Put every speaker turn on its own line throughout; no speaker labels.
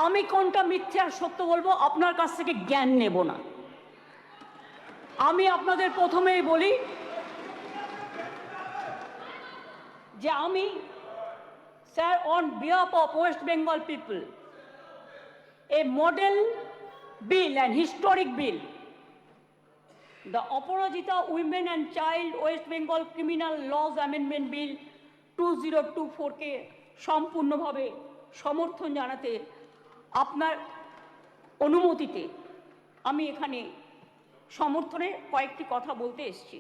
আমি কোনটা মিথ্যে আর সত্য বলবো আপনার কাছ থেকে জ্ঞান নেব না। আমি আপনাদের প্রথমেই বলি যে আমি sir on behalf of West Bengal people a model bill and historic bill, the Aparajita Women and Child West Bengal Criminal Laws Amendment Bill 2024 কে সম্পূর্ণভাবে সমর্থন জানাতে আপনার অনুমতিতে আমি এখানে সমর্থনে কয়েকটি কথা বলতে এসেছি।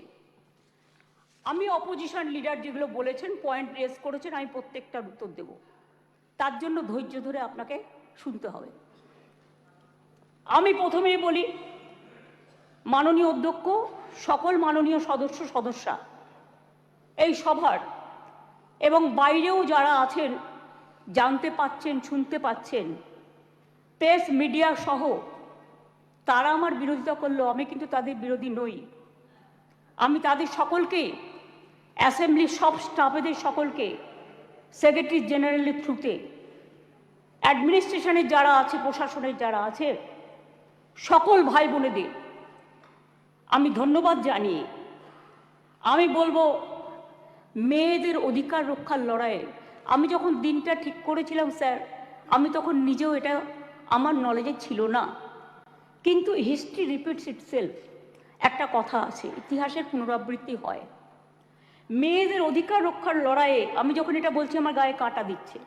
আমি অপোজিশন লিডার যেগুলো বলেছেন, পয়েন্ট রেজ করেছেন, আমি প্রত্যেকটার উত্তর দেব। তার জন্য ধৈর্য ধরে আপনাকে শুনতে হবে। আমি প্রথমেই বলি, মাননীয় অধ্যক্ষ, সকল মাননীয় সদস্যা এই সভার এবং বাইরেও যারা আছেন, জানতে পাচ্ছেন, শুনতে পাচ্ছেন, প্রেস মিডিয়া সহ তারা আমার বিরোধিতা করলো, আমি কিন্তু তাদের বিরোধী নই। আমি তাদের সকলকে, অ্যাসেম্বলির সব স্টাফেদের সকলকে, সেক্রেটারি জেনারেলের থ্রুতে, অ্যাডমিনিস্ট্রেশনের যারা আছে, প্রশাসনের যারা আছে, সকল ভাই বোনেদের আমি ধন্যবাদ জানিয়ে আমি বলবো, মেয়েদের অধিকার রক্ষার লড়াইয়ে আমি যখন দিনটা ঠিক করেছিলাম স্যার, আমি তখন নিজেও এটা আমার নলেজে ছিল না, কিন্তু হিস্ট্রি রিপিটস ইটসেলফ। একটা কথা আছে, ইতিহাসের পুনরাবৃত্তি হয়। মেয়েদের অধিকার রক্ষার লড়াইয়ে আমি যখন এটা বলছি, আমার গায়ে কাঁটা দিচ্ছে,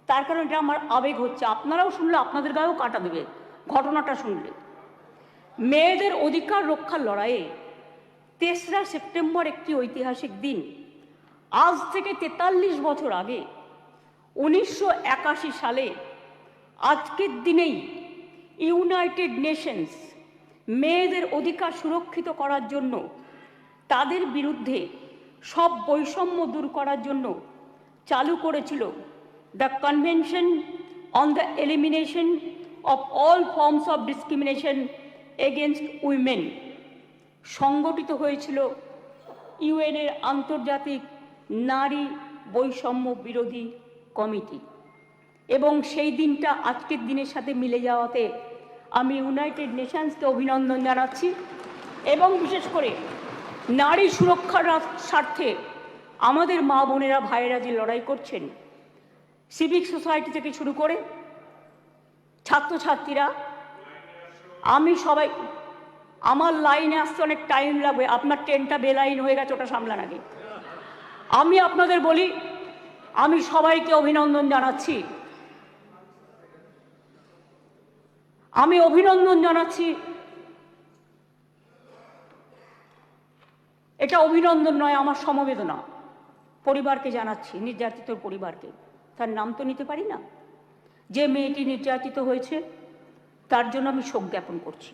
তার কারণ এটা আমার আবেগ হচ্ছে। আপনারাও শুনলে আপনাদের গায়েও কাঁটা দেবে ঘটনাটা শুনলে। মেয়েদের অধিকার রক্ষার লড়াইয়ে 3রা সেপ্টেম্বর একটি ঐতিহাসিক দিন। আজ থেকে 43 বছর আগে 1981 সালে আজকের দিনেই ইউনাইটেড নেশনস মেয়েদের অধিকার সুরক্ষিত করার জন্য, তাদের বিরুদ্ধে সব বৈষম্য দূর করার জন্য চালু করেছিল the convention on the elimination of all forms of discrimination against women. সংগঠিত হয়েছিল ইউএনের আন্তর্জাতিক নারী বৈষম্য বিরোধী কমিটি, এবং সেই দিনটা আজকের দিনের সাথে মিলে যাওয়াতে আমি ইউনাইটেড নেশনসকে অভিনন্দন জানাচ্ছি। এবং বিশেষ করে নারী সুরক্ষার স্বার্থে আমাদের মা বোনেরা, ভাইয়েরা যে লড়াই করছেন, সিভিক সোসাইটি থেকে শুরু করে ছাত্রছাত্রীরা, আমি সবাই, আমার লাইনে আসতে অনেক টাইম লাগবে, আপনার ট্রেনটা বেলাইন হয়ে গেছে, ওটা সামলান আগে। আমি আপনাদের বলি, আমি সবাইকে অভিনন্দন জানাচ্ছি। আমি অভিনন্দন জানাচ্ছি, এটা অভিনন্দন নয়, আমার সমবেদনা পরিবারকে জানাচ্ছি, নির্যাতিত পরিবারকে। তার নাম তো নিতে পারি না। যে মেয়েটি নির্যাতিত হয়েছে তার জন্য আমি শোক জ্ঞাপন করছি।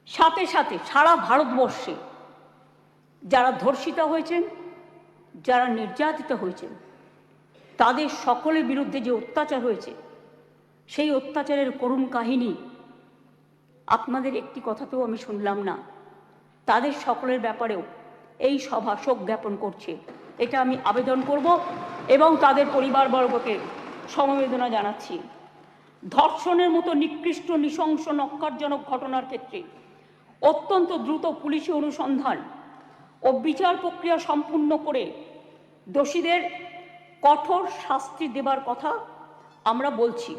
সাথে সাথে সারা ভারতবর্ষে যারা ধর্ষিতা হয়েছেন, যারা নির্যাতিত হয়েছেন, তাদের সকলের বিরুদ্ধে যে অত্যাচার হয়েছে, সেই অত্যাচারের করুণ কাহিনী আপনাদের একটি কথাতেও আমি শুনলাম না। তাদের সকলের ব্যাপারেও এই সভা শোক জ্ঞাপন করছে, এটা আমি আবেদন করব এবং তাদের পরিবারবর্গকে সমবেদনা জানাচ্ছি। ধর্ষণের মতো নিকৃষ্ট, নৃশংস, ন্যক্কারজনক ঘটনার ক্ষেত্রে অত্যন্ত দ্রুত পুলিশি অনুসন্ধান ও বিচার প্রক্রিয়া সম্পূর্ণ করে দোষীদের কঠোর শাস্তি দেবার কথা আমরা বলছি।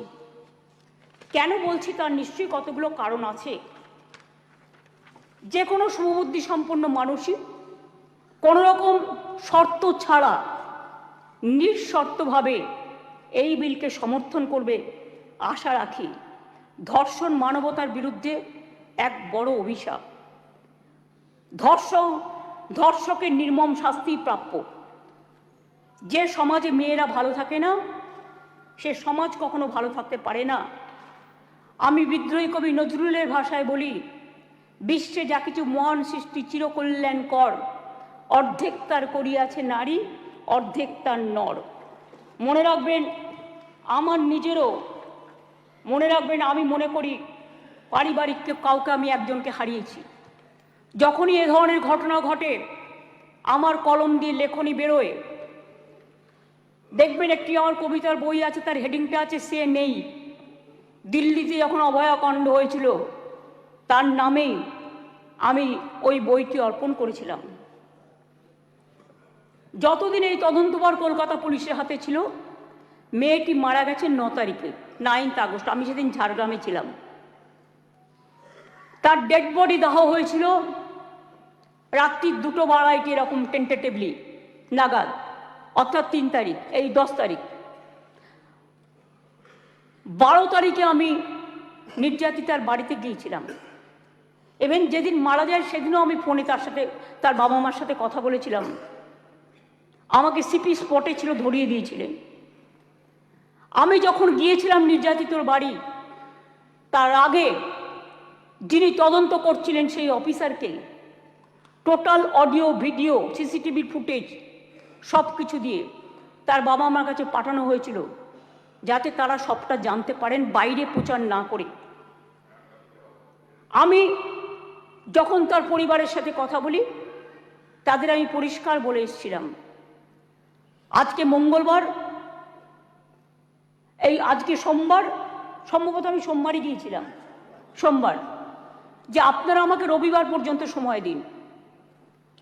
কেন বলছি তার নিশ্চয়ই কতগুলো কারণ আছে। যে কোনো শুভবুদ্ধি সম্পন্ন মানুষই কোনো রকম শর্ত ছাড়া নিঃশর্তভাবে এই বিলকে সমর্থন করবে আশা রাখি। ধর্ষণ মানবতার বিরুদ্ধে এক বড় অভিশাপ। ধর্ষকের নির্মম শাস্তি প্রাপ্য। যে সমাজে মেয়েরা ভালো থাকে না, সে সমাজ কখনো ভালো থাকতে পারে না। আমি বিদ্রোহী কবি নজরুলের ভাষায় বলি, বিশ্বে যা কিছু মহান সৃষ্টি চিরকল্যাণকর, অর্ধেক তার করিয়াছে নারী, অর্ধেক তার নর। মনে রাখবেন, আমার নিজেরও মনে রাখবেন, আমি মনে করি পারিবারিক কাউকে আমি একজনকে হারিয়েছি। যখনই এ ধরনের ঘটনা ঘটে, আমার কলম দিয়ে লেখনী বেরোয়। দেখবেন একটি আমার কবিতার বই আছে, তার হেডিংটা আছে সে নেই। দিল্লিতে যখন অভয়াকাণ্ড হয়েছিল তার নামেই আমি ওই বইটি অর্পণ করেছিলাম। যতদিন এই তদন্তভার কলকাতা পুলিশের হাতে ছিল, মেয়েটি মারা গেছে 9 তারিখে, 9 আগস্ট। আমি সেদিন ঝাড়গ্রামে ছিলাম। তার ডেড বডি দাহ হয়েছিল রাত্রি 2:02 এরকম টেন্টেটিভলি নাগাদ, অর্থাৎ 3 তারিখ, এই 10 তারিখ। 12 তারিখে আমি নির্যাতিতার বাড়িতে গিয়েছিলাম। এবং যেদিন মারা যায় সেদিনও আমি ফোনে তার সাথে, তার বাবা মার সাথে কথা বলেছিলাম। আমাকে সিপি স্পটে ছিল, ধরিয়ে দিয়েছিলেন। আমি যখন গিয়েছিলাম নির্যাতিতর বাড়ি, তার আগে যিনি তদন্ত করছিলেন সেই অফিসারকে total audio, video, CCTV footage সব কিছু দিয়ে তার বাবা মার কাছে পাঠানো হয়েছিল, যাতে তারা সবটা জানতে পারেন, বাইরে প্রচার না করে। আমি যখন তার পরিবারের সাথে কথা বলি, তাদের আমি পরিষ্কার বলে এসেছিলাম, আজকে মঙ্গলবার, এই আজকে সোমবার, সম্ভবত আমি সোমবারই গিয়েছিলাম, সোমবার, যে আপনারা আমাকে রবিবার পর্যন্ত সময় দিন।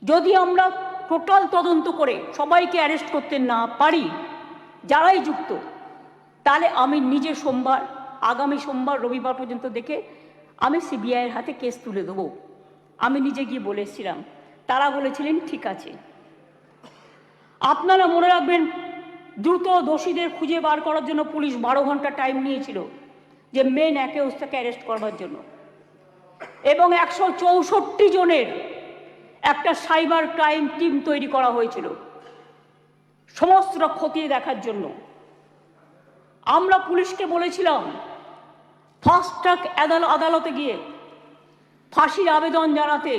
যদি আমরা টোটাল তদন্ত করে সবাইকে অ্যারেস্ট করতে না পারি, যারাই যুক্ত, তাহলে আমি নিজে সোমবার, আগামী সোমবার, রবিবার পর্যন্ত দেখে আমি সিবিআইয়ের হাতে কেস তুলে দেবো। আমি নিজে গিয়ে বলে এসেছিলাম। তারা বলেছিলেন ঠিক আছে। আপনারা মনে রাখবেন, দ্রুত দোষীদের খুঁজে বার করার জন্য পুলিশ 12 ঘন্টা টাইম নিয়েছিল, যে মেন অ্যাকিউজটাকে অ্যারেস্ট করবার জন্য, এবং 164 জনের একটা সাইবার ক্রাইম টিম তৈরি করা হয়েছিল সমস্ত খতিয়ে দেখার জন্য। আমরা পুলিশকে বলেছিলাম ফাস্ট ট্র্যাক আদালতে গিয়ে ফাঁসির আবেদন জানাতে,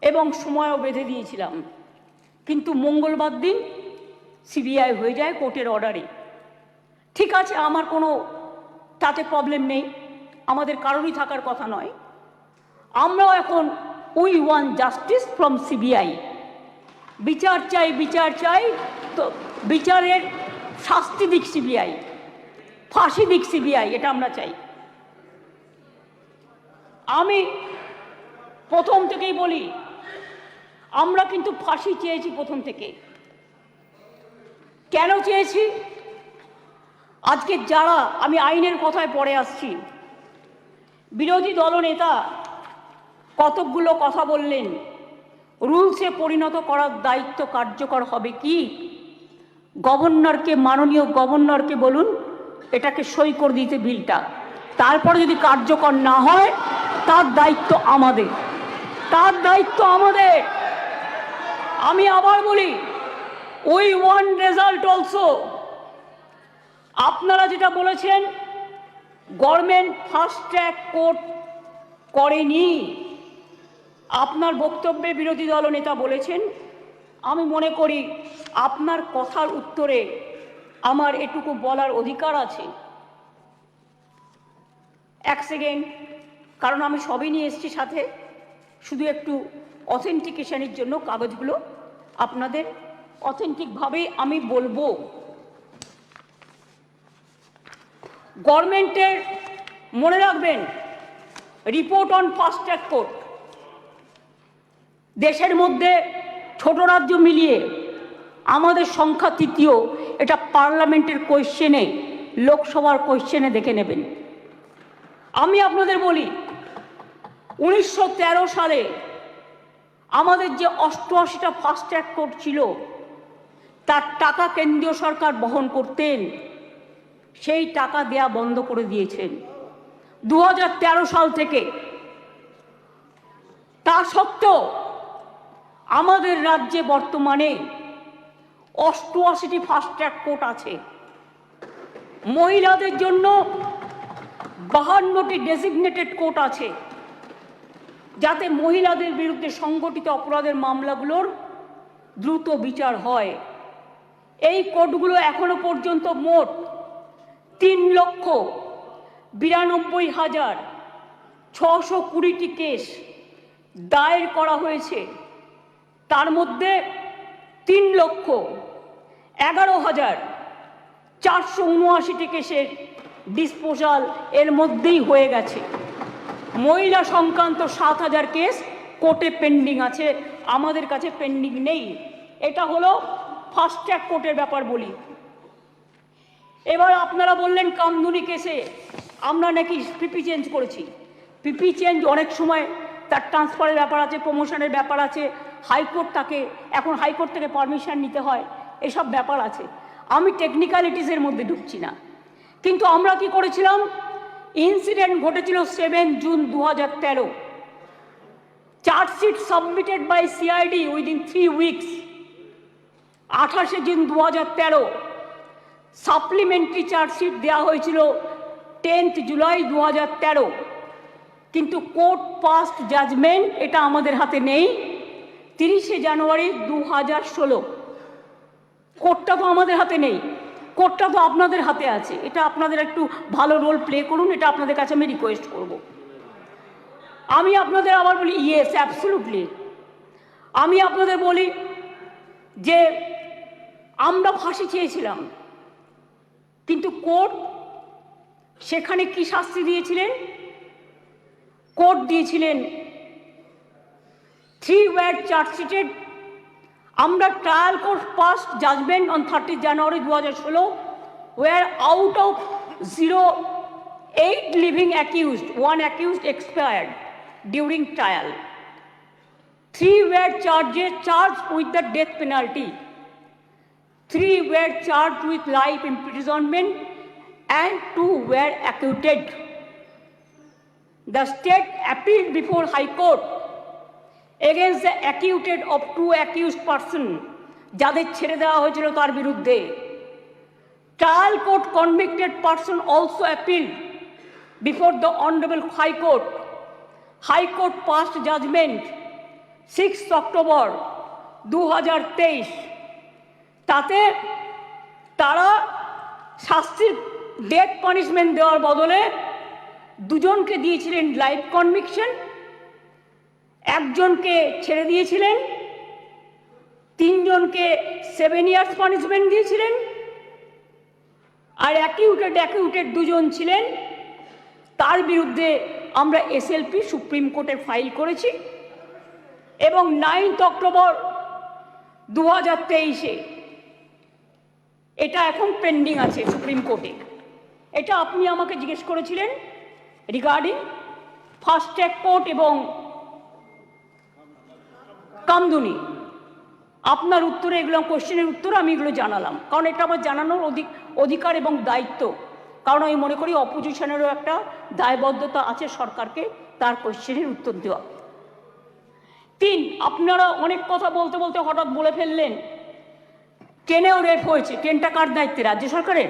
এবং সময়ও বেঁধে দিয়েছিলাম। কিন্তু মঙ্গলবার দিন সিবিআই হয়ে যায় কোর্টের অর্ডারে। ঠিক আছে, আমার কোনো তাতে প্রবলেম নেই, আমাদের কারোরই থাকার কথা নয়। আমরাও এখন we want justice from CBI. বিচার চাই, বিচার চাই, তো বিচারের শাস্তি দিক সিবিআই, ফাঁসি দিক সিবিআই, এটা আমরা চাই। আমি প্রথম থেকেই বলি, আমরা কিন্তু ফাঁসি চেয়েছি প্রথম থেকে। কেন চেয়েছি? আজকে যারা, আমি আইনের কথায় পরে আসছি, বিরোধী দলনেতা কতকগুলো কথা বললেন, রুলসে পরিণত করার দায়িত্ব কার্যকর হবে কি? গভর্নরকে, মাননীয় গভর্নরকে বলুন এটাকে সই করে দিতে বিলটা, তারপরে যদি কার্যকর না হয় তার দায়িত্ব আমাদের, তার দায়িত্ব আমাদের। আমি আবার বলি, উই ওয়ান্ট রেজাল্ট অলসো। আপনারা যেটা বলেছেন গভর্নমেন্ট ফাস্ট ট্র্যাক কোর্ট করেনি, আপনার বক্তব্যে বিরোধী দলনেতা বলেছেন। আমি মনে করি আপনার কথার উত্তরে আমার এটুকু বলার অধিকার আছে। এক সেকেন্ড, কারণ আমি সবই নিয়ে এসেছি সাথে, শুধু একটু অথেন্টিকেশনের জন্য কাগজগুলো আপনাদের অথেন্টিকভাবে আমি বলবো। গভর্নমেন্টের, মনে রাখবেন, report on fast track court, দেশের মধ্যে ছোট রাজ্য মিলিয়ে আমাদের সংখ্যা 3য়। এটা পার্লামেন্টের কোয়েশ্চেনে, লোকসভার কোয়েশ্চেনে দেখে নেবেন। আমি আপনাদের বলি, 1913 সালে আমাদের যে 88টা ফাস্ট ট্র্যাক কোর্ট ছিল, তার টাকা কেন্দ্রীয় সরকার বহন করতেন, সেই টাকা দেয়া বন্ধ করে দিয়েছেন 2013 সাল থেকে। তা সত্ত্বেও আমাদের রাজ্যে বর্তমানে 88টি ফাস্ট ট্র্যাক কোর্ট আছে। মহিলাদের জন্য 52টি ডেজিগনেটেড কোর্ট আছে, যাতে মহিলাদের বিরুদ্ধে সংগঠিত অপরাধের মামলাগুলোর দ্রুত বিচার হয়। এই কোর্টগুলো এখনো পর্যন্ত মোট 3,92,620টি কেস দায়ের করা হয়েছে। তার মধ্যে 3,11,479টি কেসের ডিসপোজাল এর মধ্যেই হয়ে গেছে। মহিলা সংক্রান্ত 7,000 কেস কোর্টে পেন্ডিং আছে, আমাদের কাছে পেন্ডিং নেই। এটা হলো ফাস্ট ট্র্যাক কোর্টের ব্যাপার বলি। এবার আপনারা বললেন কামদুনি কেসে আমরা নাকি পিপি চেঞ্জ করেছি। পিপি চেঞ্জ অনেক সময় তার ট্রান্সফারের ব্যাপার আছে, প্রমোশনের ব্যাপার আছে, হাইকোর্ট তাকে এখন হাইকোর্ট থেকে পারমিশন নিতে হয়, এসব ব্যাপার আছে। আমি টেকনিক্যালিটিসের মধ্যে ঢুকছি না। কিন্তু আমরা কি করেছিলাম, ইনসিডেন্ট ঘটেছিল 7 June 2013। Chargesheet submitted by CID within 3 weeks. 28 June 2013 supplementary chargesheet দেওয়া হয়েছিল 10 জুলাই 2013। কিন্তু কোর্ট পাস্ট জাজমেন্ট এটা আমাদের হাতে নেই 30 জানুয়ারি 2016। কোর্টটা তো আমাদের হাতে নেই, কোর্টটা তো আপনাদের হাতে আছে। এটা আপনাদের একটু ভালো রোল প্লে করুন, এটা আপনাদের কাছে আমি রিকোয়েস্ট করব। আমি আপনাদের আবার বলি, ইয়েস অ্যাবসলিউটলি, আমি আপনাদের বলি যে আমরা ফাঁসি চেয়েছিলাম, কিন্তু কোর্ট সেখানে কি শাস্তি দিয়েছিলেন? কোর্ট দিয়েছিলেন 3 were চার্জশিটেড। আমরা trial court passed judgement on 30 January 2016, where out of 8 living accused, 1 accused expired during trial. 3 were charged with the death penalty. 3 were charged with life imprisonment and 2 were acquitted. The state appealed before High Court against the acquitted of 2 accused persons, যাদের ছেড়ে দেওয়া হয়েছিল তার বিরুদ্ধে। Trial court convicted person also appealed before the Honorable High Court. High Court passed judgment 6 October 2023। তাতে তারা শাস্তির death punishment দেওয়ার বদলে 2 জনকে দিয়েছিলেন লাইফ কনভিকশন, 1 জনকে ছেড়ে দিয়েছিলেন, 3 জনকে 7 years পানিশমেন্ট দিয়েছিলেন, আর অ্যাকিউটেড 2 জন ছিলেন, তার বিরুদ্ধে আমরা এসএলপি সুপ্রিম কোর্টে ফাইল করেছি এবং 9 অক্টোবর 2023 এটা এখন পেন্ডিং আছে সুপ্রিম কোর্টে। এটা আপনি আমাকে জিজ্ঞেস করেছিলেন রিগার্ডিং ফাস্ট ট্র্যাক কোর্ট এবং কামদুনি। আপনার উত্তরে এগুলো কোশ্চেনের উত্তর আমি এগুলো জানালাম, কারণ এটা আমার জানানোর অধিকার এবং দায়িত্ব। কারণ আমি মনে করি অপোজিশনেরও একটা দায়বদ্ধতা আছে সরকারকে তার কোশ্চেনের উত্তর দেওয়া। 3, আপনারা অনেক কথা বলতে বলতে হঠাৎ বলে ফেললেন ট্রেনেও রেপ হয়েছে। ট্রেনটা কার দায়িত্বে? রাজ্য সরকারের।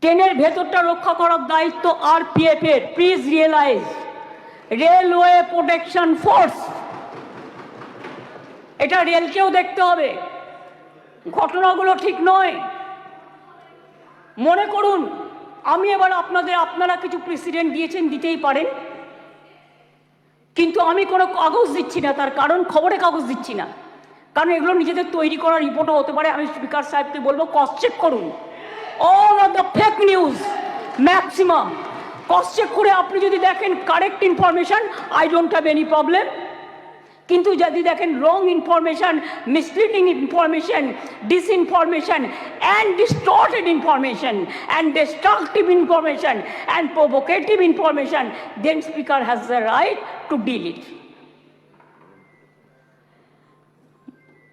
ট্রেনের ভেতরটা রক্ষা করার দায়িত্ব আরপিএফ এর। Please realise, railway protection force. এটা রেলকেও দেখতে হবে, ঘটনাগুলো ঠিক নয়। মনে করুন আমি এবার আপনারা কিছু প্রেসিডেন্ট দিয়েছেন, দিতেই পারেন, কিন্তু আমি কোনো কাগজ দিচ্ছি না। তার কারণ খবরে কাগজ দিচ্ছি না, কারণ এগুলো নিজেদের তৈরি করা রিপোর্টও হতে পারে। আমি স্পিকার সাহেবকে বলবো ক্রস চেক করুন all of the fake news, maximum cross check করে আপনি যদি দেখেন correct information, I don't have any problem. কিন্তু যদি দেখেন wrong information, misleading information, disinformation and distorted information and destructive information and provocative information, then speaker has the right to deal it.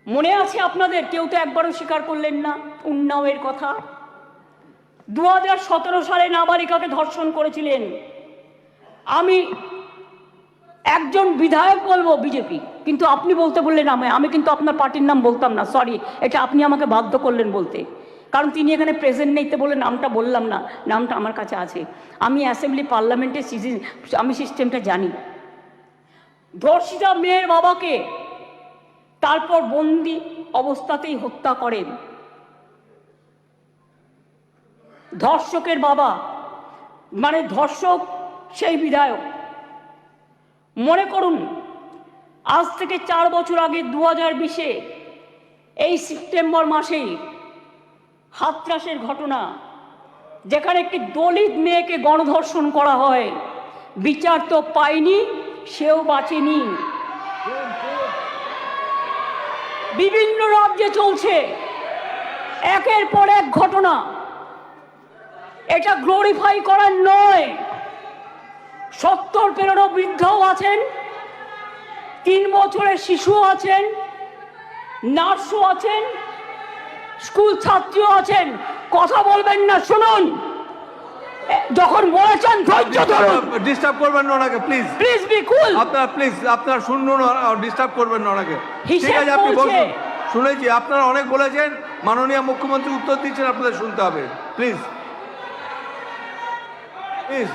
মনে আছে আপনাদের? কেউ তো একবারও স্বীকার করলেন না উন্নাওয়ের কথা। 2017 সালে নাবালিকাকে ধর্ষণ করেছিলেন। আমি একজন বিধায়ক বলবো বিজেপি, কিন্তু আপনি বলতে বললেন আমি কিন্তু আপনার পার্টির নাম বলতাম না, সরি, এটা আপনি আমাকে বাধ্য করলেন বলতে, কারণ তিনি এখানে প্রেজেন্ট নেই তো বলে নামটা বললাম না। নামটা আমার কাছে আছে, আমি অ্যাসেম্বলি পার্লামেন্টের আমি সিস্টেমটা জানি। ধর্ষিতা মেয়ের বাবাকে তারপর বন্দি অবস্থাতেই হত্যা করেন ধর্ষকের বাবা, মানে ধর্ষক সেই বিধায়ক। মনে করুন আজ থেকে 4 বছর আগে 2020-এ এই সেপ্টেম্বর মাসেই হাতরাসের ঘটনা, যেখানে একটি দলিত মেয়েকে গণধর্ষণ করা হয়, বিচার তো পায়নি, সেও বাঁচেনি। বিভিন্ন রাজ্যে চলছে একের পর এক ঘটনা। এটা গ্লোরিফাই করার নয়। 70 পেরোনো বৃদ্ধও আছেন, 3 বছরের শিশু আছেন, নার্সও আছেন, স্কুল ছাত্রীও আছেন। কথা বলবেন না, শুনুন। যখন বলেছেন ধৈর্য ধরুন।
ডিস্টার্ব করবেন না ওনাকে, প্লিজ
প্লিজ বি কুল।
আপনার শুনুন, ডিস্টার্ব করবেন না ওনাকে। ঠিক
হিসেব
আছে, আপনি
বলছে।
বলুন। শুনেছি, আপনারা অনেক বলেছেন, মাননীয় মুখ্যমন্ত্রী উত্তর দিচ্ছেন, আপনাদের শুনতে হবে। Please please.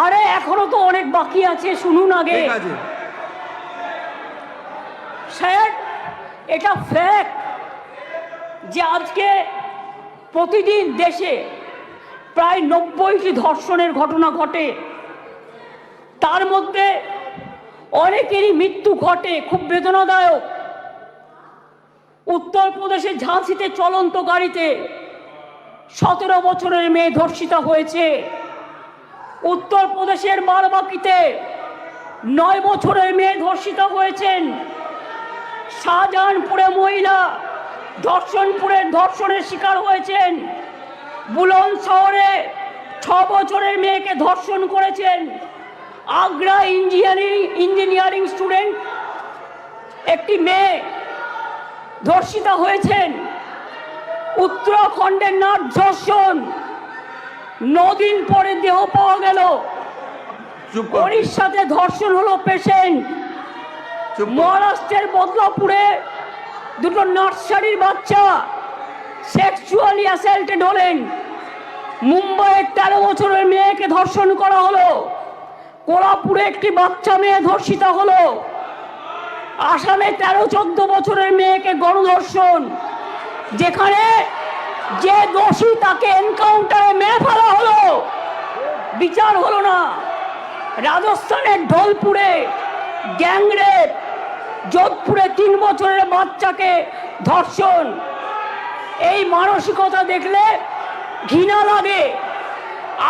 আরে এখনো তো অনেক বাকি আছে, শুনুন আগে।
ঠিক আছে
স্যার, এটা ফ্যাক্ট যে আজকে প্রতিদিন দেশে প্রায় 90টি ধর্ষণের ঘটনা ঘটে। তার মধ্যে অনেকেরই মৃত্যু ঘটে, খুব বেদনাদায়ক। উত্তরপ্রদেশের ঝাঁসিতে চলন্ত গাড়িতে 17 বছরের মেয়ে ধর্ষিতা হয়েছে। উত্তরপ্রদেশের বারাবাঁকিতে 9 বছরের মেয়ে ধর্ষিতা হয়েছেন। শাহজাহানপুরে মহিলা ধর্ষণের শিকার হয়েছেন। বুলন শহরে 6 বছরের মেয়েকে ধর্ষণ করেছেন। আগ্রা ইঞ্জিনিয়ারিং স্টুডেন্ট একটি মেয়ে ধর্ষিতা হয়েছেন। উত্তরাখণ্ডের নাট ধর্ষণ, 9 দিন পরে দেহ পাওয়া গেল। ওড়িশাতে ধর্ষণ হলো পেশেন্ট। মহারাষ্ট্রের বদলাপুরে 2 নার্সারির বাচ্চা সেক্সুয়ালি অ্যাসাল্টেড হলেন। মুম্বাইয়ের 13 বছরের মেয়েকে ধর্ষণ করা হলো। কোলাপুরে একটি বাচ্চা মেয়ে ধর্ষিতা হলো। আসামে 13-14 বছরের মেয়েকে গণধর্ষণ, যেখানে যে দোষী তাকে এনকাউন্টারে মেরে ফেলা হলো, বিচার হলো না। রাজস্থানের ঢোলপুরে গ্যাংরেপ, যোধপুরে 3 বছরের বাচ্চাকে ধর্ষণ। এই মানসিকতা দেখলে ঘৃণা লাগে।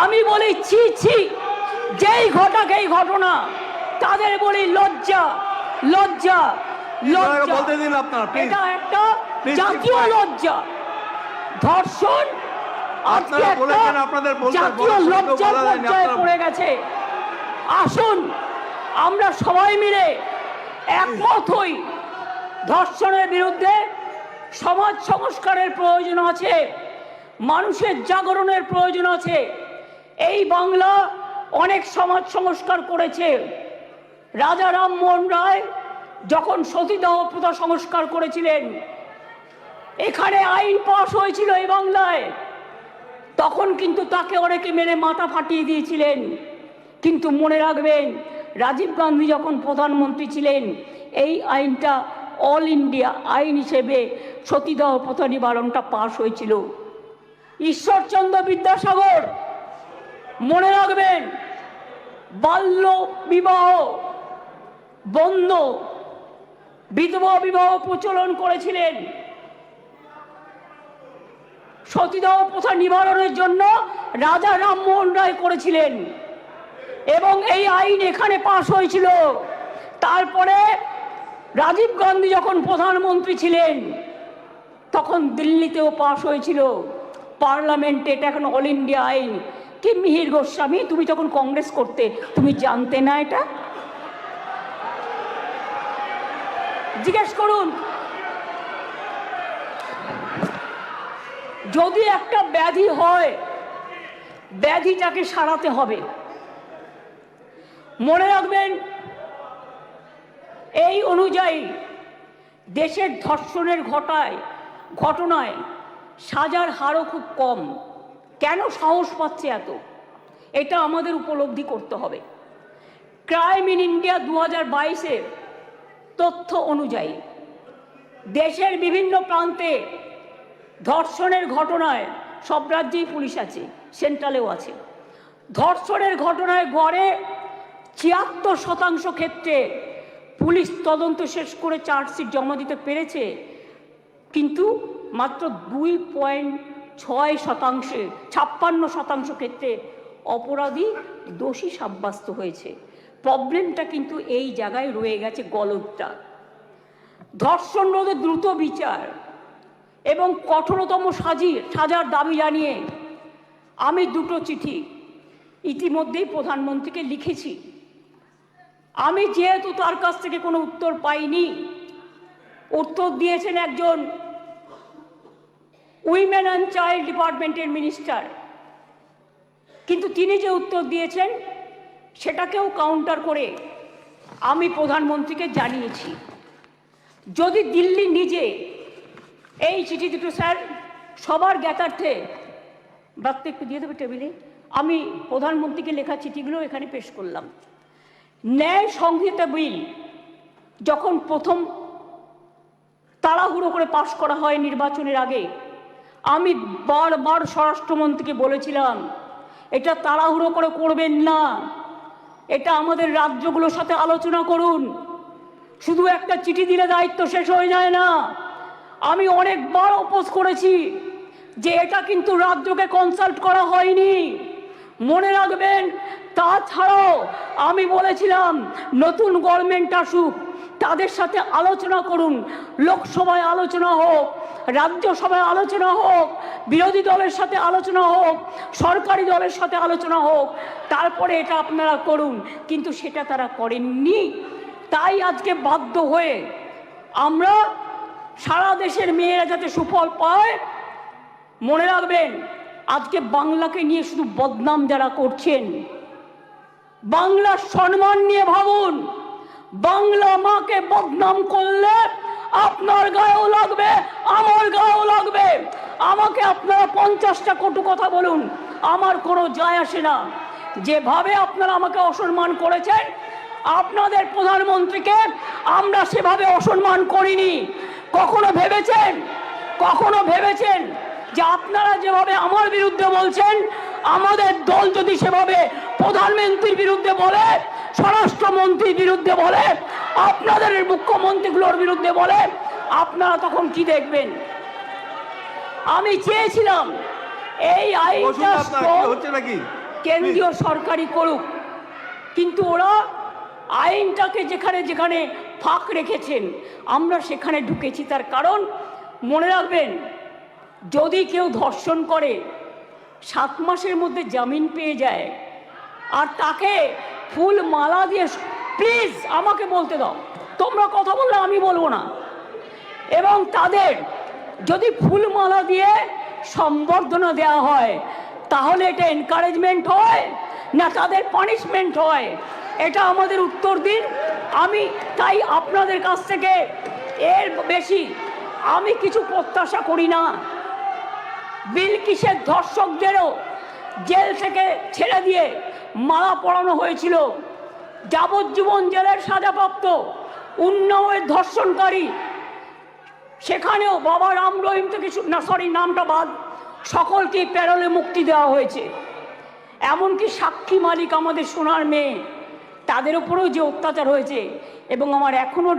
আমি বলি ছি ছি, যেই ঘটাক এই ঘটনা, তাদের বলি লজ্জা লজ্জা লজ্জা।
বলতে দিন আপনার,
এটা একটা জাতীয় লজ্জা। ধর্ষণ আজকে একটা জাতীয় লজ্জার পর্যায়ে পড়ে গেছে। আসুন আমরা সবাই মিলে একমত হই, ধর্ষণের বিরুদ্ধে সমাজ সংস্কারের প্রয়োজন আছে, মানুষের জাগরণের প্রয়োজন আছে। এই বাংলা অনেক সমাজ সংস্কার করেছে। রাজা রামমোহন রায় যখন সতীদাহ প্রথা সংস্কার করেছিলেন, এখানে আইন পাশ হয়েছিল এই বাংলায়, তখন কিন্তু তাকে অনেকে মেরে মাথা ফাটিয়ে দিয়েছিলেন। কিন্তু মনে রাখবেন, রাজীব গান্ধী যখন প্রধানমন্ত্রী ছিলেন, এই আইনটা অল ইন্ডিয়া আইন হিসেবে সতীদাহ প্রথা নিবারণটা পাশ হয়েছিল। ঈশ্বরচন্দ্র বিদ্যাসাগর, মনে রাখবেন, বাল্য বিবাহ বন্ধ, বিধবা বিবাহ প্রচলন করেছিলেন। সতীদাহ প্রথা নিবারণের জন্য রাজা রামমোহন রায় করেছিলেন এবং এই আইন এখানে পাশ হয়েছিল। তারপরে রাজীব গান্ধী যখন প্রধানমন্ত্রী ছিলেন, তখন দিল্লিতেও পাশ হয়েছিল পার্লামেন্টে। এটা এখন অল ইন্ডিয়া আইন। কি মিহির গোস্বামী, তুমি তখন কংগ্রেস করতে, তুমি জানতে না এটা? জিজ্ঞেস করুন। যদি একটা ব্যাধি হয়, ব্যাধিটাকে সারাতে হবে। মনে রাখবেন, এই অনুযায়ী দেশের ধর্ষণের ঘটনায় সাজার হারও খুব কম। কেন সাহস পাচ্ছে এত, এটা আমাদের উপলব্ধি করতে হবে। ক্রাইম ইন ইন্ডিয়া 2022-এর তথ্য অনুযায়ী দেশের বিভিন্ন প্রান্তে ধর্ষণের ঘটনায়, সব রাজ্যেই পুলিশ আছে, সেন্ট্রালেও আছে, ধর্ষণের ঘটনায় গড়ে 76% ক্ষেত্রে পুলিশ তদন্ত শেষ করে চার্জশিট জমা দিতে পেরেছে। কিন্তু মাত্র 2.6 56% ক্ষেত্রে অপরাধী দোষী সাব্যস্ত হয়েছে। প্রবলেমটা কিন্তু এই জায়গায় রয়ে গেছে, গলদটা। ধর্ষণ রোধে দ্রুত বিচার এবং কঠোরতম সাজার দাবি জানিয়ে আমি দুটো চিঠি ইতিমধ্যেই প্রধানমন্ত্রীকে লিখেছি। আমি যেহেতু তার কাছ থেকে কোনো উত্তর পাইনি, উত্তর দিয়েছেন একজন উইমেন অ্যান্ড চাইল্ড ডিপার্টমেন্টের মিনিস্টার, কিন্তু তিনি যে উত্তর দিয়েছেন সেটাকেও কাউন্টার করে আমি প্রধানমন্ত্রীকে জানিয়েছি। যদি দিল্লি নিজে এই চিঠি দুটো, স্যার সবার জ্ঞাতার্থে বার্তা একটু দিয়ে দেবে টেবিলে, আমি প্রধানমন্ত্রীকে লেখা চিঠিগুলো এখানে পেশ করলাম। ন্যায় সংহিতা বিল যখন প্রথম তাড়াহুড়ো করে পাশ করা হয় নির্বাচনের আগে, আমি বারবার স্বরাষ্ট্রমন্ত্রীকে বলেছিলাম এটা তাড়াহুড়ো করে করবেন না, এটা আমাদের রাজ্যগুলোর সাথে আলোচনা করুন, শুধু একটা চিঠি দিলে দায়িত্ব শেষ হয়ে যায় না। আমি অনেকবার অপোজ করেছি যে এটা কিন্তু রাজ্যকে কনসাল্ট করা হয়নি, মনে রাখবেন। তাছাড়াও আমি বলেছিলাম নতুন গভর্নমেন্ট আসুক, তাদের সাথে আলোচনা করুন, লোকসভায় আলোচনা হোক, রাজ্যসভায় আলোচনা হোক, বিরোধী দলের সাথে আলোচনা হোক, সরকারি দলের সাথে আলোচনা হোক, তারপরে এটা আপনারা করুন। কিন্তু সেটা তারা করেননি। তাই আজকে বাধ্য হয়ে আমরা সারা দেশের মেয়েরা যাতে সুফল পায়, মনে রাখবেন আজকে বাংলাকে নিয়ে শুধু বদনাম যারা করছেন, বাংলার সম্মান নিয়ে ভাবুন। বাংলা মাকে বদনাম করলে আপনার গায়েও লাগবে, আমার গায়েও লাগবে। আমাকে আপনারা 50টা কটু কথা বলুন, আমার কোনো যায় আসে না। যেভাবে আপনারা আমাকে অসম্মান করেছেন, আপনাদের প্রধানমন্ত্রীকে আমরা সেভাবে অসম্মান করিনি। কখনো ভেবেছেন যে আপনারা যেভাবে আমার বিরুদ্ধে বলছেন, আমাদের দল যদি সেভাবে প্রধানমন্ত্রীর বিরুদ্ধে বলে, স্বরাষ্ট্রমন্ত্রীর বিরুদ্ধে বলে, আপনাদের মুখ্যমন্ত্রীগুলোর বিরুদ্ধে বলে, আপনারা তখন কি দেখবেন? আমি চেয়েছিলাম এই আইনটা কেন্দ্রীয় সরকারই করুক, কিন্তু ওরা আইনটাকে যেখানে যেখানে ফাঁক রেখেছেন আমরা সেখানে ঢুকেছি। তার কারণ মনে রাখবেন, যদি কেউ ধর্ষণ করে 7 মাসের মধ্যে জামিন পেয়ে যায়, আর তাকে ফুল মালা দিয়ে, প্লিজ আমাকে বলতে দাও, তোমরা কথা বললে আমি বলবো না, এবং তাদের যদি ফুল মালা দিয়ে সম্বর্ধনা দেওয়া হয়, তাহলে এটা এনকারেজমেন্ট হয় না তাদের পানিশমেন্ট হয়? এটা আমাদের উত্তর দিন। আমি তাই আপনাদের কাছ থেকে এর বেশি আমি কিছু প্রত্যাশা করি না। বিলকিসের ধর্ষকদেরও জেল থেকে ছেড়ে দিয়ে মালা পরানো হয়েছিল, যাবজ্জীবন জেলের সাজাপ্রাপ্ত উন্নাওয়ের ধর্ষণকারী, সেখানেও বাবা রাম রহিম থেকে নামটা বাদ, সকলকে প্যারোলে মুক্তি দেওয়া হয়েছে। এমনকি সাক্ষী মালিক আমাদের সোনার মেয়ে, তাদের উপরেও যে অত্যাচার হয়েছে, এবং আমার এখনও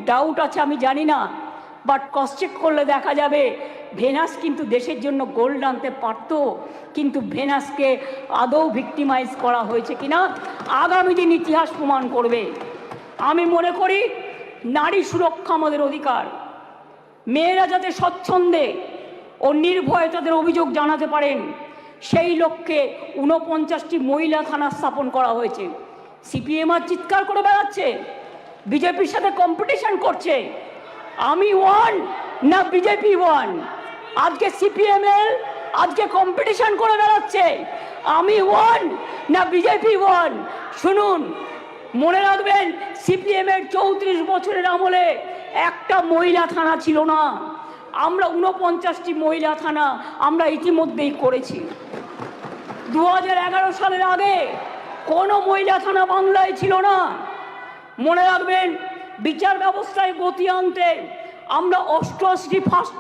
ডাউট আছে, আমি জানি না, বাট ক্রস চেক করলে দেখা যাবে ভেনাস কিন্তু দেশের জন্য গোল্ড আনতে পারত, কিন্তু ভেনাসকে আদৌ ভিক্টিমাইজ করা হয়েছে কিনা আগামী দিন ইতিহাস প্রমাণ করবে। আমি মনে করি নারী সুরক্ষা আমাদের অধিকার। মেয়েরা যাতে স্বচ্ছন্দে ও নির্ভয়ে তাদের অভিযোগ জানাতে পারেন, সেই লক্ষ্যে 49টি মহিলা থানা স্থাপন করা হয়েছে। সিপিএম আর চিৎকার করে বেড়াচ্ছে, বিজেপির সাথে কম্পিটিশন করছে। আমি ওয়ান না বিজেপি ওয়ান? আজকে সিপিএমএল আজকে কম্পিটিশন করে বেড়াচ্ছে, আমি ওয়ান না বিজেপি ওয়ান? শুনুন, মনে রাখবেন সিপিএমের 34 বছরের আমলে একটা মহিলা থানা ছিল না। আমরা 49টি মহিলা থানা আমরা ইতিমধ্যেই করেছি। 2011 সালের আগে কোনো মহিলা থানা বাংলায় ছিল না। মনে রাখবেন বিচার ব্যবস্থায় গতি আনতে আমরা 88টি ফাস্ট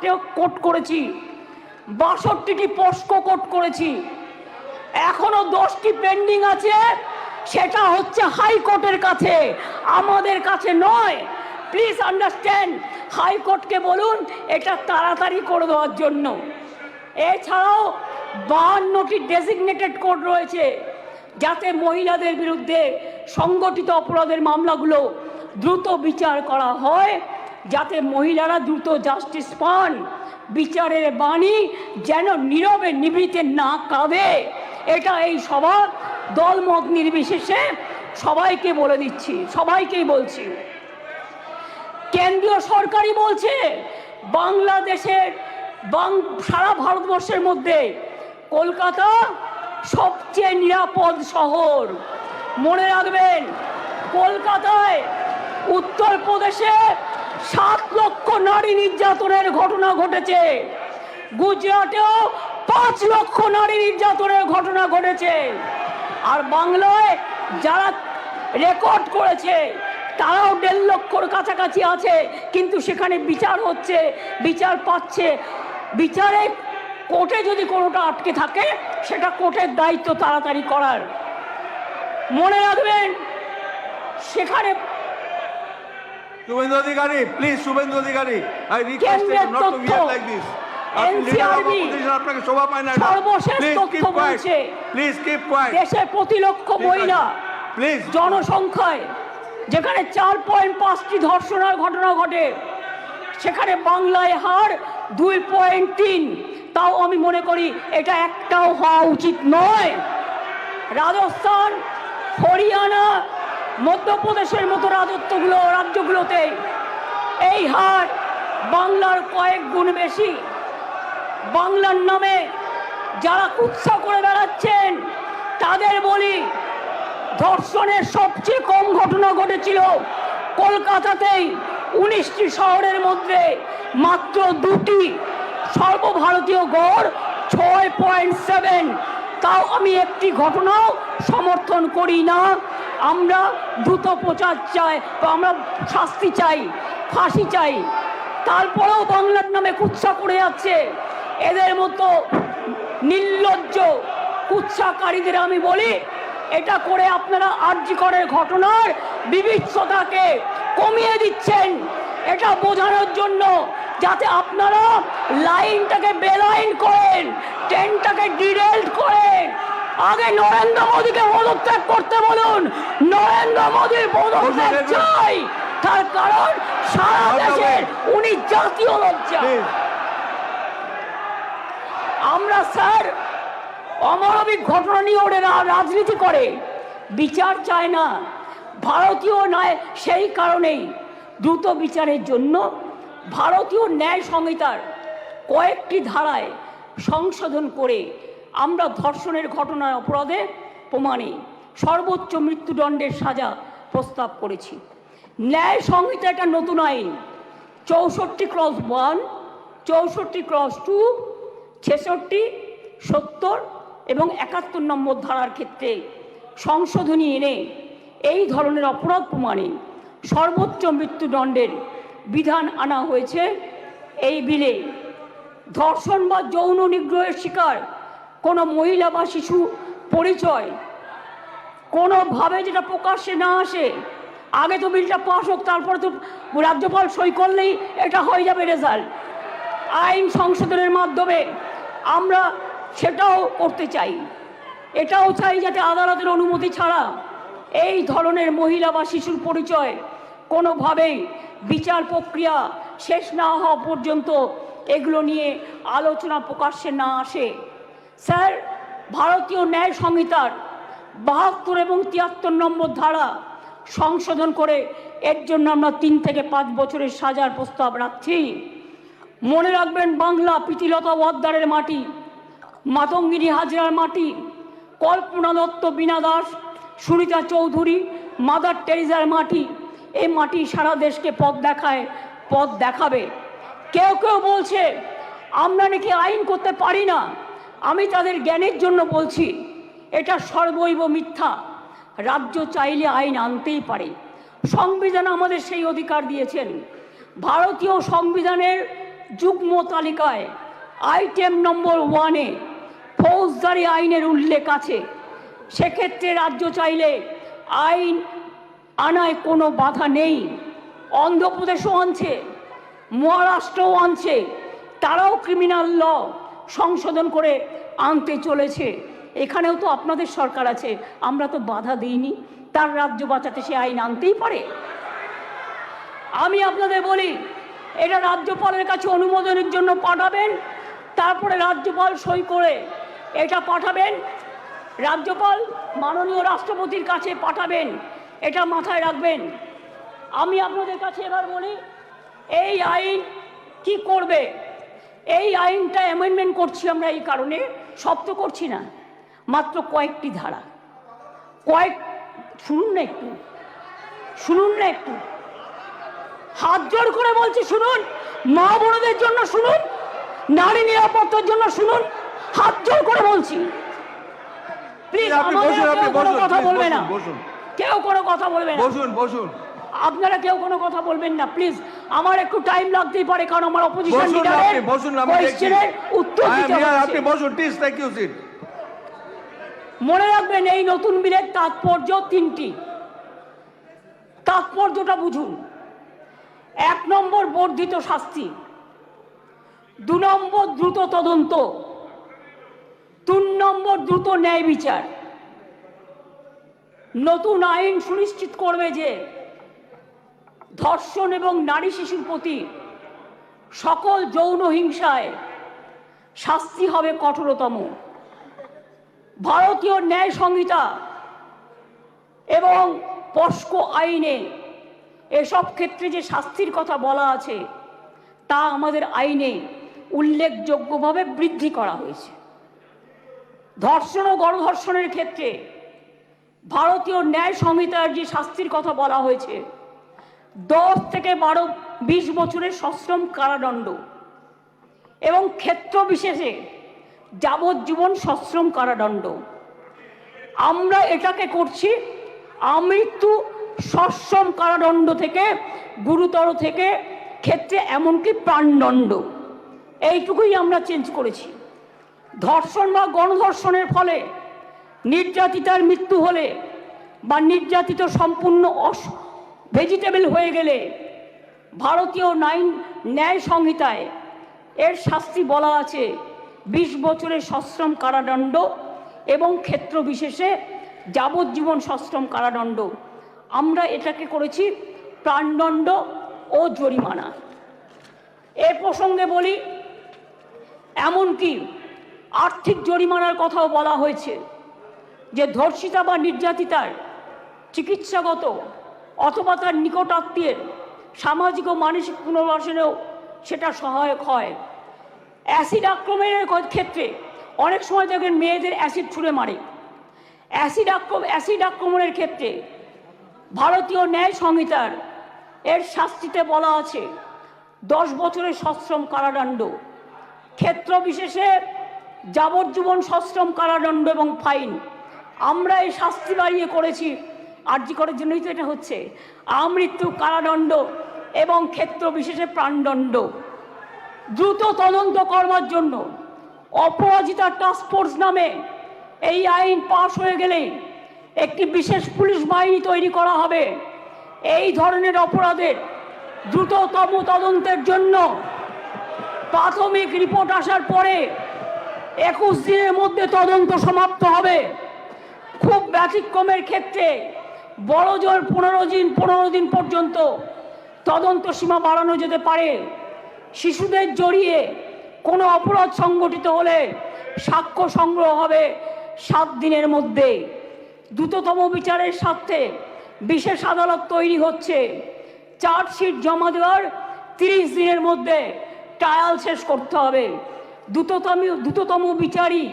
ট্র্যাক কোর্ট করেছি, 62টি পস্কো কোর্ট করেছি, এখনো 10টি পেন্ডিং আছে। সেটা হচ্ছে হাইকোর্টের কাছে, আমাদের কাছে নয়। প্লিজ আন্ডারস্ট্যান্ড, হাইকোর্টকে বলুন এটা তাড়াতাড়ি করে দেওয়ার জন্য। এছাড়াও 52টি ডেজিগনেটেড কোর্ট রয়েছে, যাতে মহিলাদের বিরুদ্ধে সংগঠিত অপরাধের মামলাগুলো দ্রুত বিচার করা হয়, যাতে মহিলারা দ্রুত জাস্টিস পান, বিচারের বাণী যেন নীরবে নিভৃতে না কাঁদে। এটা এই সভা দলমত নির্বিশেষে সবাইকে বলে দিচ্ছি, সবাইকেই বলছি। কেন্দ্রীয় সরকারই বলছে বাংলাদেশের সারা ভারতবর্ষের মধ্যে কলকাতা সবচেয়ে নিরাপদ শহর। মনে রাখবেন, কলকাতায় উত্তরপ্রদেশে 7 লক্ষ নারী নির্যাতনের ঘটনা ঘটেছে, গুজরাটেও 5 লক্ষ নারী নির্যাতনের ঘটনা ঘটেছে, আর বাংলায় যারা রেকর্ড করেছে তারাও 1.5 লক্ষর কাছাকাছি আছে, কিন্তু সেখানে বিচার হচ্ছে, বিচার পাচ্ছে। বিচারে কোর্টে যদি কোনোটা আটকে থাকে, সেটা কোর্টের দায়িত্ব তাড়াতাড়ি করার। মনে রাখবেন, সেখানে
Suvendu Adhikari, please, Suvendu Adhikari, I request you not to behave like this. আপনাকে শোভা পায় না।
সর্বশেষ তথ্য বলছে,
প্লিজ কিপ কোয়াইট।
দেশের প্রতি লক্ষ মহিলা
প্লিজ
জনসংখ্যায় যেখানে 4.5টি ধর্ষণের ঘটনা ঘটে, সেখানে বাংলায় হার 2.3। তাও আমি মনে করি এটা একটাও হওয়া উচিত নয়। রাজস্থান, হরিয়ানা, মধ্যপ্রদেশের মতো রাজ্যগুলোতে এই হার বাংলার কয়েক গুণ বেশি। বাংলার নামে যারা কুৎসা করে বেড়াচ্ছেন তাদের বলি, ধর্ষণের সবচেয়ে কম ঘটনা ঘটেছিল কলকাতাতেই, 19টি শহরের মধ্যে মাত্র 2টি, সর্বভারতীয় গড় 6.7। তাও আমি একটি ঘটনাও সমর্থন করি না। আমরা দ্রুত প্রচার চাই, আমরা শাস্তি চাই, ফাঁসি চাই। তারপরেও বাংলার নামে কুৎসা করে যাচ্ছে এদের মতো নির্লজ্জ কুৎসাকারীদের আমি বলি, এটা করে আপনারা আরজি করের ঘটনার বিভৎসতাকে কমিয়ে দিচ্ছেন, এটা বোঝানোর জন্য, যাতে আপনারা লাইনটাকে বেলাইন করেন, ট্রেনটাকে ডিরেল্ট করেন। আগে নরেন্দ্র মোদীকে পদত্যাগ করতে বলুন, নরেন্দ্র মোদীর পদত্যাগ চাই, তার কারণ সারা দেশের উনি জাতীয় লজ্জা। আমরা স্যার অমানবিক ঘটনা নিয়ে ওরা রাজনীতি করে, বিচার চায় না, ভারতীয় নয়। সেই কারণেই দ্রুত বিচারের জন্য ভারতীয় ন্যায় সংহিতার কয়েকটি ধারায় সংশোধন করে আমরা ধর্ষণের ঘটনার অপরাধে প্রমাণে সর্বোচ্চ মৃত্যুদণ্ডের সাজা প্রস্তাব করেছি। ন্যায় সংহিতা একটা নতুন আইন, 64(1), 64(2), 66, 70 এবং 71 নম্বর ধারার ক্ষেত্রে সংশোধনী এনে এই ধরনের অপরাধ প্রমাণে সর্বোচ্চ মৃত্যুদণ্ডের বিধান আনা হয়েছে এই বিলে। ধর্ষণ বা যৌন নিগ্রহের শিকার কোনো মহিলা বা শিশু পরিচয় কোনোভাবে যেটা প্রকাশ্যে না আসে, আগে তো বিলটা পাস হোক, তারপরে তো রাজ্যপাল সই করলেই এটা হয়ে যাবে রেজাল্ট। আইন সংশোধনের মাধ্যমে আমরা সেটাও করতে চাই। এটাও চাই যাতে আদালতের অনুমতি ছাড়া এই ধরনের মহিলা বা শিশুর পরিচয় কোনোভাবেই বিচার প্রক্রিয়া শেষ না হওয়া পর্যন্ত এগুলো নিয়ে আলোচনা প্রকাশ্যে না আসে। স্যার, ভারতীয় ন্যায় সংহিতার 72 এবং 73 নম্বর ধারা সংশোধন করে এর জন্য আমরা 3 থেকে 5 বছরের সাজার প্রস্তাব রাখছি। মনে রাখবেন, বাংলা প্রীতিলতা ওয়াদ্দারের মাটি, মাতঙ্গিনী হাজরার মাটি, কল্পনা দত্ত, বীণা দাস, সুনিতা চৌধুরী, মাদার টেরিজার মাটি। এই মাটি সারা দেশকে পথ দেখায়, পথ দেখাবে। কেউ কেউ বলছে আমরা নাকি আইন করতে পারি না। আমি তাদের জ্ঞানের জন্য বলছি, এটা সর্বৈব মিথ্যা। রাজ্য চাইলে আইন আনতেই পারে, সংবিধান আমাদের সেই অধিকার দিয়েছেন। ভারতীয় সংবিধানের যুগ্ম তালিকায় আইটেম নম্বর 1-এ ফৌজদারি আইনের উল্লেখ আছে। সেক্ষেত্রে রাজ্য চাইলে আইন আনায় কোনো বাধা নেই। অন্ধ্রপ্রদেশও আনছে, মহারাষ্ট্রও আনছে, তারাও ক্রিমিনাল ল সংশোধন করে আনতে চলেছে। এখানেও তো আপনাদের সরকার আছে, আমরা তো বাধা দিইনি। তার রাজ্য বাঁচাতে সে আইন আনতেই পারে। আমি আপনাদের বলি, এটা রাজ্যপালের কাছে অনুমোদনের জন্য পাঠাবেন, তারপরে রাজ্যপাল সই করে এটা পাঠাবেন, রাজ্যপাল মাননীয় রাষ্ট্রপতির কাছে পাঠাবেন। এটা মাথায় রাখবেন। আমি আপনাদের কাছে এবার বলি, এই আইন কি করবে? এই আইনটা অ্যামেন্ডমেন্ট করছি আমরা এই কারণে, সব তো করছি না, মাত্র কয়েকটি ধারা, শুনুন না একটু, শুনুন না একটু, হাত জোর করে বলছি শুনুন, মা বোনদের জন্য শুনুন, নারী নিরাপত্তার জন্য শুনুন, হাত জোর করে বলছি। প্লিজ কোনো কথা বলবে না, কেউ কোনো কথা বলবে না,
বসুন বসুন,
আপনারা কেউ কোনো কথা বলবেন না প্লিজ। আমার একটু টাইম লাগতেই পারে, কারণ আমার অপোজিশন লিডারের কোশ্চেনের উত্তর দিতে হবে।
আপনি বসুন প্লিজ, টেক ইউ সিট।
মনে রাখবেন, এই নতুন বিলের তাৎপর্য তিনটি। তাৎপর্যটা বুঝুন। 1 নম্বর বর্ধিত শাস্তি, 2 নম্বর দ্রুত তদন্ত, 3 নম্বর দ্রুত ন্যায় বিচার। নতুন আইন সুনিশ্চিত করবে যে ধর্ষণ এবং নারী শিশুর প্রতি সকল যৌন হিংসায় শাস্তি হবে কঠোরতম। ভারতীয় ন্যায় সংহিতা এবং পস্কো আইনে এসব ক্ষেত্রে যে শাস্তির কথা বলা আছে তা আমাদের আইনে উল্লেখযোগ্যভাবে বৃদ্ধি করা হয়েছে। ধর্ষণ ও গণধর্ষণের ক্ষেত্রে ভারতীয় ন্যায় সংহিতার যে শাস্তির কথা বলা হয়েছে 10 থেকে 20 বছরের সশ্রম কারাদণ্ড এবং ক্ষেত্র বিশেষে যাবজ্জীবন সশ্রম কারাদণ্ড। আমরা এটাকে করছি আমৃত্যু সশ্রম কারাদণ্ড থেকে গুরুতর থেকে ক্ষেত্রে এমনকি প্রাণদণ্ড, এইটুকুই আমরা চেঞ্জ করেছি। ধর্ষণ বা গণধর্ষণের ফলে নির্যাতিতার মৃত্যু হলে বা নির্যাতিত সম্পূর্ণ ভেজিটেবল হয়ে গেলে ভারতীয় ন্যায় সংহিতায় এর শাস্তি বলা আছে 20 বছরের সশ্রম কারাদণ্ড এবং ক্ষেত্র বিশেষে যাবজ্জীবন সশ্রম কারাদণ্ড। আমরা এটাকে করেছি প্রাণদণ্ড ও জরিমানা। এ প্রসঙ্গে বলি, এমনকি আর্থিক জরিমানার কথাও বলা হয়েছে, যে ধর্ষিতা বা নির্যাতিতার চিকিৎসাগত অথবা তার নিকটাত্মীয়ের সামাজিক ও মানসিক পুনর্বাসনেও সেটা সহায়ক হয়। অ্যাসিড আক্রমণের ক্ষেত্রে অনেক সময় দেখেন মেয়েদের অ্যাসিড ছুঁড়ে মারে। অ্যাসিড আক্রমণের ক্ষেত্রে ভারতীয় ন্যায় সংহিতার এর শাস্তিতে বলা আছে 10 বছরের সশ্রম কারাদণ্ড, ক্ষেত্র বিশেষে যাবজ্জীবন সশ্রম কারাদণ্ড এবং ফাইন। আমরা এই শাস্তি বাড়িয়ে করেছি, আরজি করার জন্যই তো এটা হচ্ছে, আমৃত্যু কারাদণ্ড এবং ক্ষেত্র বিশেষে প্রাণদণ্ড। দ্রুত তদন্ত করবার জন্য অপরাজিতা টাস্কফোর্স নামে এই আইন পাশ হয়ে গেলে একটি বিশেষ পুলিশ বাহিনী তৈরি করা হবে। এই ধরনের অপরাধের দ্রুততম তদন্তের জন্য প্রাথমিক রিপোর্ট আসার পরে 21 দিনের মধ্যে তদন্ত সমাপ্ত হবে। খুব ব্যতিক্রমের ক্ষেত্রে বড় জোর 15 দিন পর্যন্ত তদন্ত সীমা বাড়ানো যেতে পারে। শিশুদের জড়িয়ে কোনো অপরাধ সংগঠিত হলে সাক্ষ্য সংগ্রহ হবে 7 দিনের মধ্যে। দ্রুততম বিচারের স্বার্থে বিশেষ আদালত তৈরি হচ্ছে। চার্জশিট জমা দেওয়ার 30 দিনের মধ্যে ট্রায়াল শেষ করতে হবে। দ্রুততম বিচারই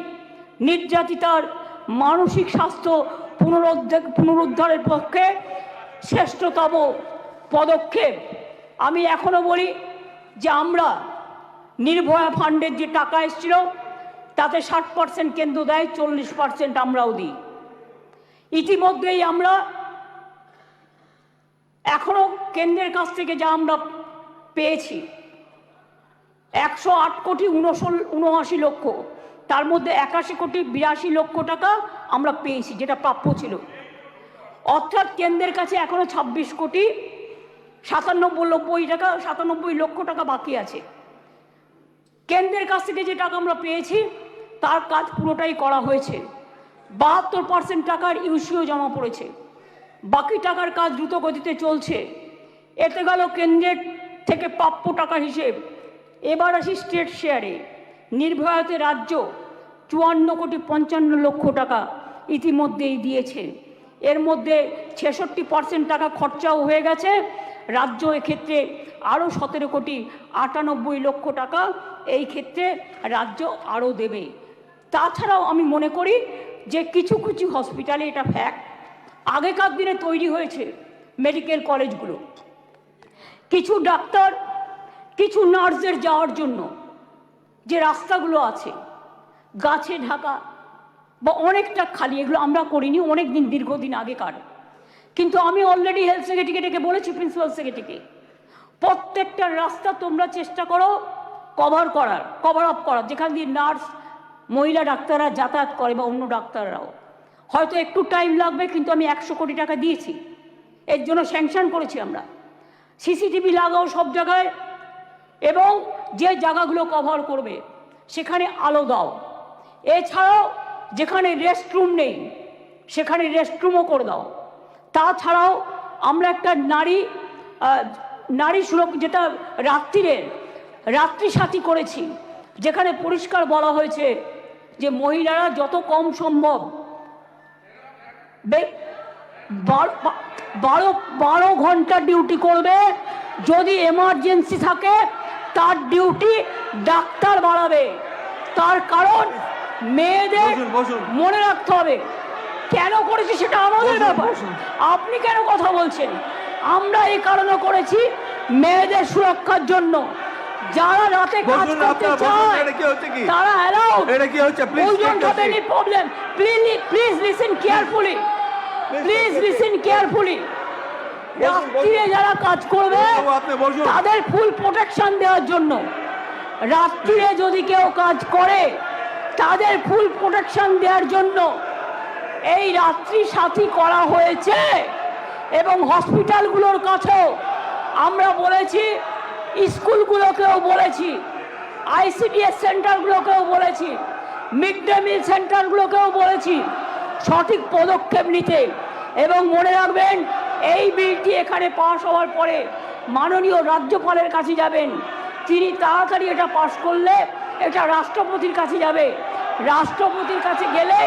নির্যাতিতার মানসিক স্বাস্থ্য পুনরুদ্ধারের পক্ষে শ্রেষ্ঠতম পদক্ষেপ। আমি এখনো বলি যে আমরা নির্ভয়া ফান্ডের যে টাকা এসেছিল তাতে 60% কেন্দ্র দেয়, 40% আমরাও দিই। ইতিমধ্যেই আমরা এখনো কেন্দ্রের কাছ থেকে যা আমরা পেয়েছি 108 কোটি 79 লক্ষ, তার মধ্যে 81 কোটি 82 লক্ষ টাকা আমরা পেয়েছি, যেটা প্রাপ্য ছিল। অর্থাৎ কেন্দ্রের কাছে এখনো 26 কোটি 97 লক্ষ টাকা বাকি আছে। কেন্দ্রের কাছ থেকে যে টাকা আমরা পেয়েছি তার কাজ পুরোটাই করা হয়েছে। 72% টাকার ইউসিও জমা পড়েছে, বাকি টাকার কাজ দ্রুত গতিতে চলছে। এতে গেল কেন্দ্রের থেকে প্রাপ্য টাকার হিসেব। এবার আসি স্টেট শেয়ারে। নির্ভয়াতে রাজ্য 54,55,00,000 টাকা ইতিমধ্যেই দিয়েছে। এর মধ্যে 66% টাকা খরচাও হয়ে গেছে। রাজ্য এক্ষেত্রে আরও 17,98,00,000 টাকা এই ক্ষেত্রে রাজ্য আরও দেবে। তাছাড়াও আমি মনে করি যে কিছু কিছু হসপিটালে, এটা ফ্যাক্ট, আগেকার দিনে তৈরি হয়েছে মেডিকেল কলেজগুলো, কিছু ডাক্তার কিছু নার্সদের যাওয়ার জন্য যে রাস্তাগুলো আছে গাছে ঢাকা বা অনেকটা খালি, এগুলো আমরা করিনি, অনেক দিন দীর্ঘদিন আগেকার। কিন্তু আমি অলরেডি হেলথ সেক্রেটারিকে ডেকে বলেছি, প্রিন্সিপাল সেক্রেটারিকে, প্রত্যেকটা রাস্তা তোমরা চেষ্টা করো কভার আপ করার, যেখান দিয়ে নার্স মহিলা ডাক্তাররা যাতায়াত করে বা অন্য ডাক্তাররাও। হয়তো একটু টাইম লাগবে, কিন্তু আমি 100 কোটি টাকা দিয়েছি, এর জন্য স্যাংশন করেছি আমরা। সিসিটিভি লাগাও সব জায়গায়, এবং যে জায়গাগুলো কভার করবে সেখানে আলো দাও। এছাড়াও যেখানে রেস্টরুম নেই সেখানে রেস্টরুমও করে দাও। তাছাড়াও আমরা একটা নারী সুরক্ষা, যেটা রাত্রি সাথী করেছি, যেখানে পরিষ্কার বলা হয়েছে যে মহিলারা যত কম সম্ভব 12 ঘন্টা ডিউটি করবে। যদি এমার্জেন্সি থাকে তার ডিউটি ডাক্তার বাড়াবে। তার কারণ মেয়েদের মনে রাখতে হবে কেন করেছি, সেটা আমাদের ব্যাপার। আপনি কেন কথা বলছেন? আমরা এই কারণে করেছি মেয়েদের সুরক্ষার জন্য। যারা রাতে কাজ করতে চায় তারা allowed. Problem, please listen carefully, রাত্রিরে যারা কাজ করবে তাদের ফুল প্রোটেকশন দেওয়ার জন্য, রাত্রিরে যদি কেউ কাজ করে তাদের ফুল প্রোটেকশন দেওয়ার জন্য এই রাত্রি সাথী করা হয়েছে। এবং হসপিটালগুলোর কাছেও আমরা বলেছি, স্কুলগুলোকেও বলেছি, ICDS সেন্টারগুলোকেও বলেছি, মিড ডে মিল সেন্টারগুলোকেও বলেছি সঠিক পদক্ষেপ নিতে। এবং মনে রাখবেন, এই বিলটি এখানে পাস হওয়ার পরে মাননীয় রাজ্যপালের কাছে যাবেন। তিনি তাড়াতাড়ি এটা পাস করলে এটা রাষ্ট্রপতির কাছে যাবে। রাষ্ট্রপতির কাছে গেলে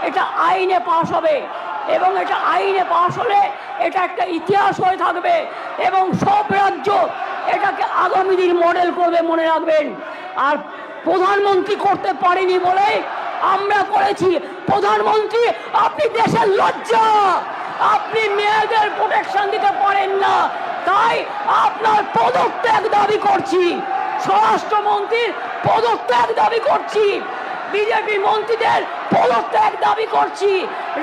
এটা আইনে পাস হবে, এবং এটা আইনে পাস হলে এটা একটা ইতিহাস হয়ে থাকবে, এবং সব রাজ্য এটাকে আগামী দিন মডেল করবে, মনে রাখবেন। আর প্রধানমন্ত্রী করতে পারেনি বলে আমরা করেছি। প্রধানমন্ত্রী, আপনি দেশের লজ্জা, আপনি মেয়েদের প্রোটেকশন দিতে পারেন না, তাই আপনার পদত্যাগ দাবি করছি। স্বরাষ্ট্রমন্ত্রীর পদত্যাগ দাবি করছি, বিজেপি মন্ত্রীদের পদত্যাগ দাবি করছি,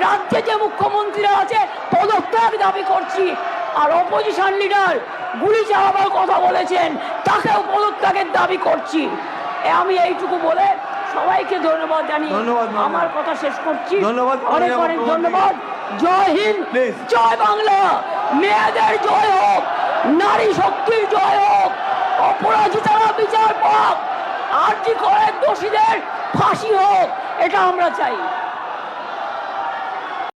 রাজ্যে যে মুখ্যমন্ত্রীরা আছে পদত্যাগ দাবি করছি। আর অপোজিশন লিডার গুলি চালাবার কথা বলেছেন, তাকেও পদত্যাগের দাবি করছি। আমি এইটুকু বলে সবাইকে ধন্যবাদ জানিয়ে আমার কথা শেষ করছি। অনেক অনেক ধন্যবাদ। জয় হিন্দ, জয় বাংলা। মেয়েদের জয় হোক, নারী শক্তির জয় হোক, অপরাজিতারা বিচার পাক, আরজি করে দোষীদের ফাঁসি হোক, এটা আমরা চাই।